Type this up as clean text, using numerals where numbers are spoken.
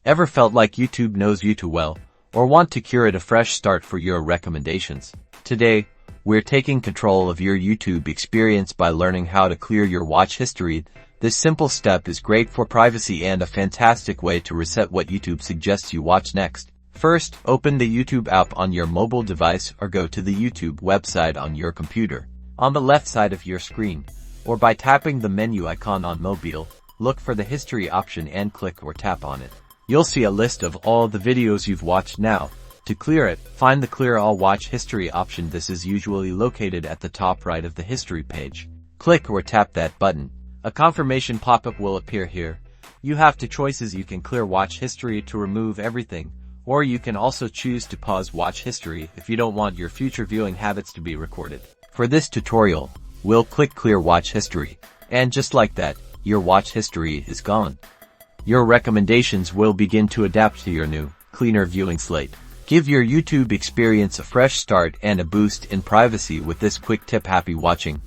Ever felt like YouTube knows you too well, or want to curate a fresh start for your recommendations? Today, we're taking control of your YouTube experience by learning how to clear your watch history. This simple step is great for privacy and a fantastic way to reset what YouTube suggests you watch next. First, open the YouTube app on your mobile device or go to the YouTube website on your computer. On the left side of your screen, or by tapping the menu icon on mobile, look for the history option and click or tap on it. You'll see a list of all the videos you've watched now. To clear it, find the Clear All Watch History option. This is usually located at the top right of the history page. Click or tap that button. A confirmation pop-up will appear here. You have two choices. You can clear watch history to remove everything, or you can also choose to pause watch history if you don't want your future viewing habits to be recorded. For this tutorial, we'll click Clear Watch History, and just like that, your watch history is gone. Your recommendations will begin to adapt to your new, cleaner viewing slate. Give your YouTube experience a fresh start and a boost in privacy with this quick tip. Happy watching!